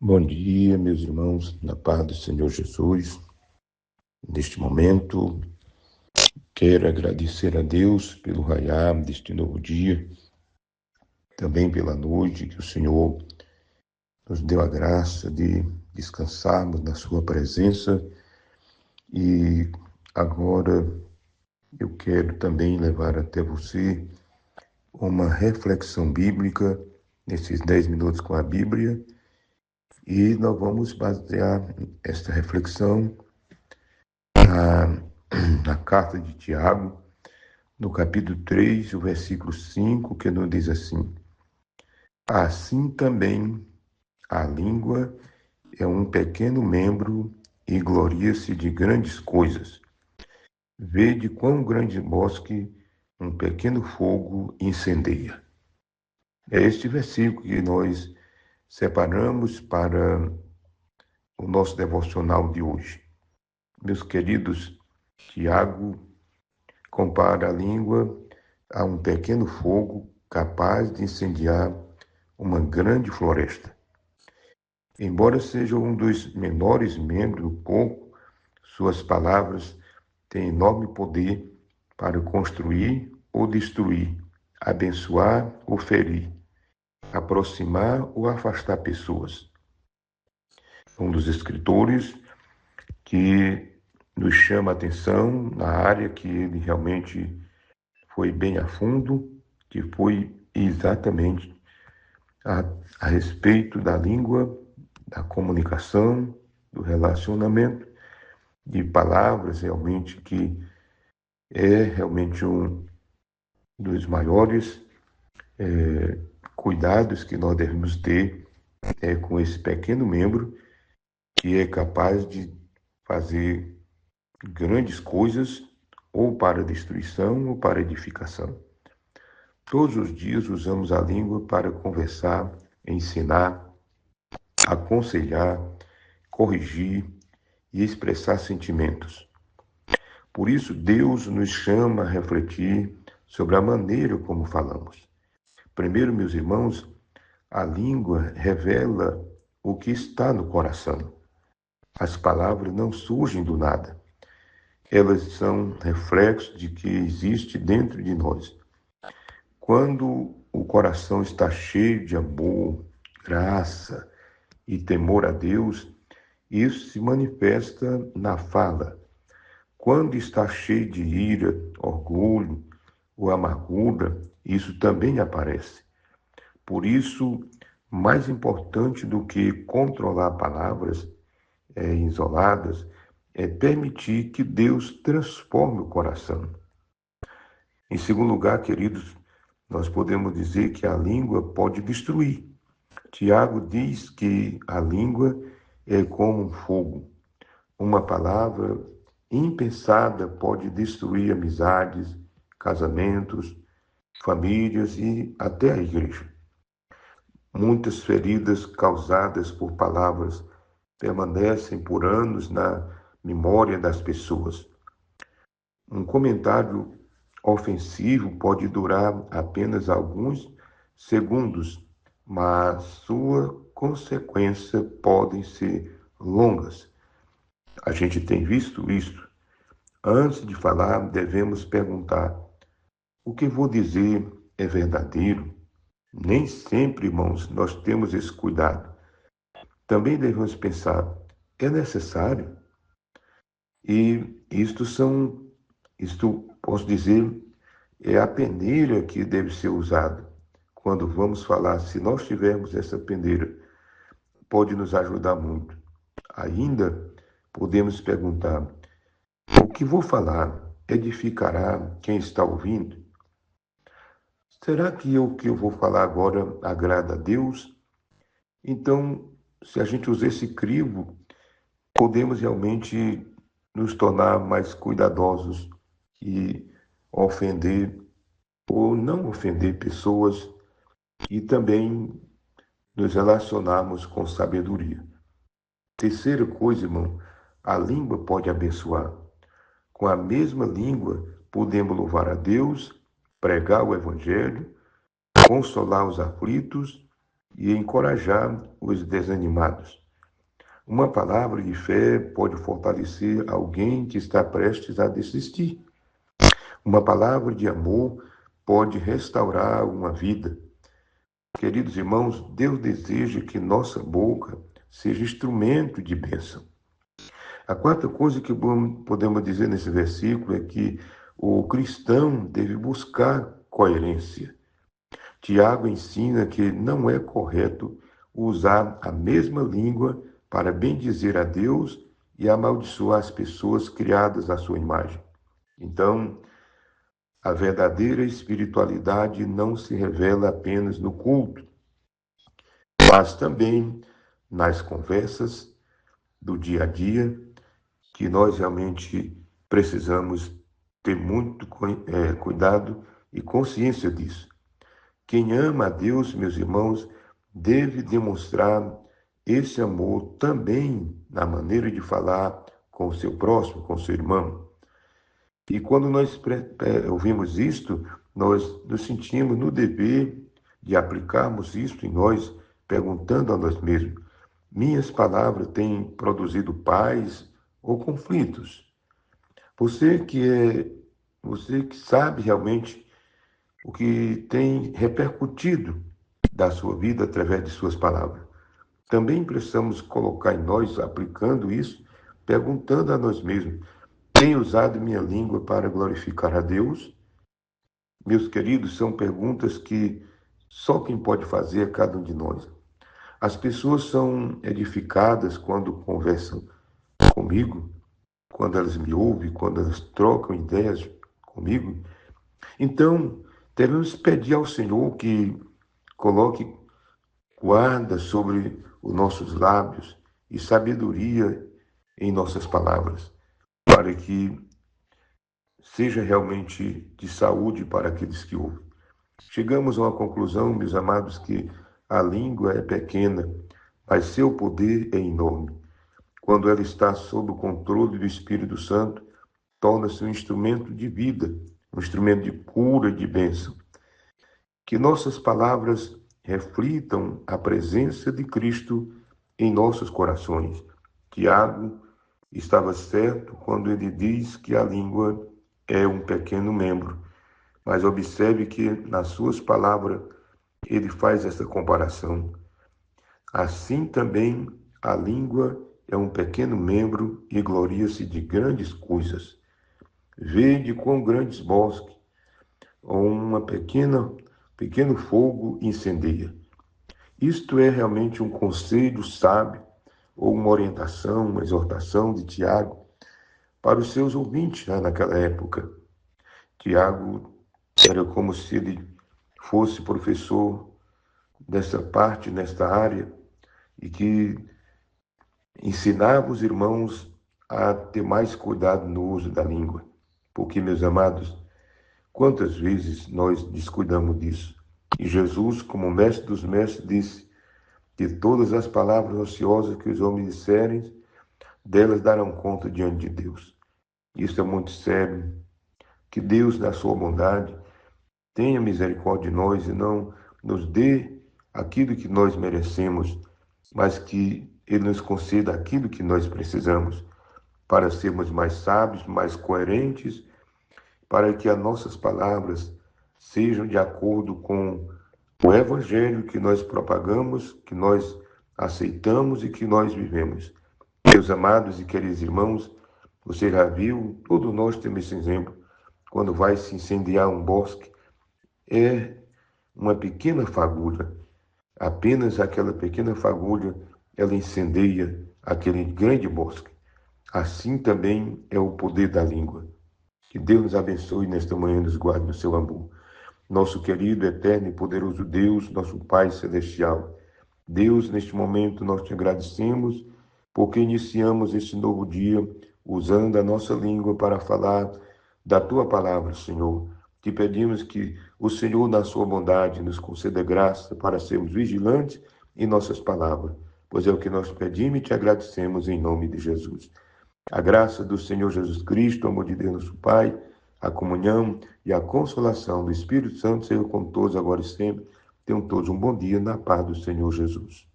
Bom dia, meus irmãos, na paz do Senhor Jesus. Neste momento, quero agradecer a Deus pelo raiar deste novo dia, também pela noite que o Senhor nos deu a graça de descansarmos na sua presença. E agora eu quero também levar até você uma reflexão bíblica nesses 10 minutos com a Bíblia. E nós vamos basear esta reflexão na carta de Tiago, no capítulo 3, o versículo 5, que nos diz assim: assim também a língua é um pequeno membro e gloria-se de grandes coisas. Vede quão grande bosque um pequeno fogo incendeia. É este versículo que nós separamos para o nosso devocional de hoje. Meus queridos, Tiago compara a língua a um pequeno fogo capaz de incendiar uma grande floresta. Embora seja um dos menores membros do corpo, suas palavras têm enorme poder para construir ou destruir, abençoar ou ferir, aproximar ou afastar pessoas. Um dos escritores que nos chama a atenção na área que ele realmente foi bem a fundo, que foi exatamente a respeito da língua, da comunicação, do relacionamento, de palavras realmente que é realmente um dos maiores cuidados que nós devemos ter com esse pequeno membro que é capaz de fazer grandes coisas ou para destruição ou para edificação. Todos os dias usamos a língua para conversar, ensinar, aconselhar, corrigir e expressar sentimentos. Por isso, Deus nos chama a refletir sobre a maneira como falamos. Primeiro, meus irmãos, a língua revela o que está no coração. As palavras não surgem do nada. Elas são reflexos de que existe dentro de nós. Quando o coração está cheio de amor, graça e temor a Deus, isso se manifesta na fala. Quando está cheio de ira, orgulho ou amargura, isso também aparece. Por isso, mais importante do que controlar palavras isoladas, é permitir que Deus transforme o coração. Em segundo lugar, queridos, nós podemos dizer que a língua pode destruir. Tiago diz que a língua é como um fogo. Uma palavra impensada pode destruir amizades, casamentos, famílias e até a igreja. Muitas feridas causadas por palavras permanecem por anos na memória das pessoas. Um comentário ofensivo pode durar apenas alguns segundos, mas suas consequências podem ser longas. A gente tem visto isso. Antes de falar, devemos perguntar: o que vou dizer é verdadeiro? Nem sempre, irmãos, nós temos esse cuidado. Também devemos pensar: é necessário? E isto posso dizer, é a peneira que deve ser usada. Quando vamos falar, se nós tivermos essa peneira, pode nos ajudar muito. Ainda podemos perguntar: o que vou falar edificará quem está ouvindo? Será que o que eu vou falar agora agrada a Deus? Então, se a gente usar esse crivo, podemos realmente nos tornar mais cuidadosos e ofender ou não ofender pessoas e também nos relacionarmos com sabedoria. Terceira coisa, irmão, a língua pode abençoar. Com a mesma língua, podemos louvar a Deus, pregar o Evangelho, consolar os aflitos e encorajar os desanimados. Uma palavra de fé pode fortalecer alguém que está prestes a desistir. Uma palavra de amor pode restaurar uma vida. Queridos irmãos, Deus deseja que nossa boca seja instrumento de bênção. A quarta coisa que podemos dizer nesse versículo é que o cristão deve buscar coerência. Tiago ensina que não é correto usar a mesma língua para bendizer a Deus e amaldiçoar as pessoas criadas à sua imagem. Então, a verdadeira espiritualidade não se revela apenas no culto, mas também nas conversas do dia a dia, que nós realmente precisamos ter muito cuidado e consciência disso. Quem ama a Deus, meus irmãos, deve demonstrar esse amor também na maneira de falar com o seu próximo, com o seu irmão. E quando nós ouvimos isto, nós nos sentimos no dever de aplicarmos isto em nós, perguntando a nós mesmos: minhas palavras têm produzido paz ou conflitos? Você que sabe realmente o que tem repercutido da sua vida através de suas palavras. Também precisamos colocar em nós, aplicando isso, perguntando a nós mesmos: tenho usado minha língua para glorificar a Deus? Meus queridos, são perguntas que só quem pode fazer é cada um de nós. As pessoas são edificadas quando conversam comigo, quando elas me ouvem, quando elas trocam ideias comigo. Então, devemos pedir ao Senhor que coloque guarda sobre os nossos lábios e sabedoria em nossas palavras, para que seja realmente de saúde para aqueles que ouvem. Chegamos a uma conclusão, meus amados, que a língua é pequena, mas seu poder é enorme. Quando ela está sob o controle do Espírito Santo, torna-se um instrumento de vida, um instrumento de cura e de bênção. Que nossas palavras reflitam a presença de Cristo em nossos corações. Tiago estava certo quando ele diz que a língua é um pequeno membro, mas observe que nas suas palavras ele faz essa comparação. Assim também a língua é um pequeno membro e gloria-se de grandes coisas. Vede quão grandes bosques ou pequeno fogo incendeia. Isto é realmente um conselho sábio ou uma orientação, uma exortação de Tiago para os seus ouvintes naquela época. Tiago era como se ele fosse professor dessa parte, nesta área, e que ensinava os irmãos a ter mais cuidado no uso da língua. Porque, meus amados, quantas vezes nós descuidamos disso? E Jesus, como mestre dos mestres, disse: de todas as palavras ociosas que os homens disserem, delas darão conta diante de Deus. Isso é muito sério. Que Deus, na sua bondade, tenha misericórdia de nós e não nos dê aquilo que nós merecemos, mas que Ele nos conceda aquilo que nós precisamos para sermos mais sábios, mais coerentes, para que as nossas palavras sejam de acordo com o Evangelho que nós propagamos, que nós aceitamos e que nós vivemos. Meus amados e queridos irmãos, você já viu, todos nós temos esse exemplo, quando vai se incendiar um bosque, é uma pequena fagulha, apenas aquela pequena fagulha, ela incendeia aquele grande bosque. Assim também é o poder da língua. Que Deus nos abençoe nesta manhã e nos guarde no seu amor. Nosso querido, eterno e poderoso Deus, nosso Pai Celestial. Deus, neste momento nós te agradecemos porque iniciamos este novo dia usando a nossa língua para falar da tua palavra, Senhor. Te pedimos que o Senhor, na sua bondade, nos conceda graça para sermos vigilantes em nossas palavras, pois é o que nós pedimos e te agradecemos em nome de Jesus. A graça do Senhor Jesus Cristo, o amor de Deus, nosso Pai, a comunhão e a consolação do Espírito Santo seja com todos agora e sempre. Tenham todos um bom dia na paz do Senhor Jesus.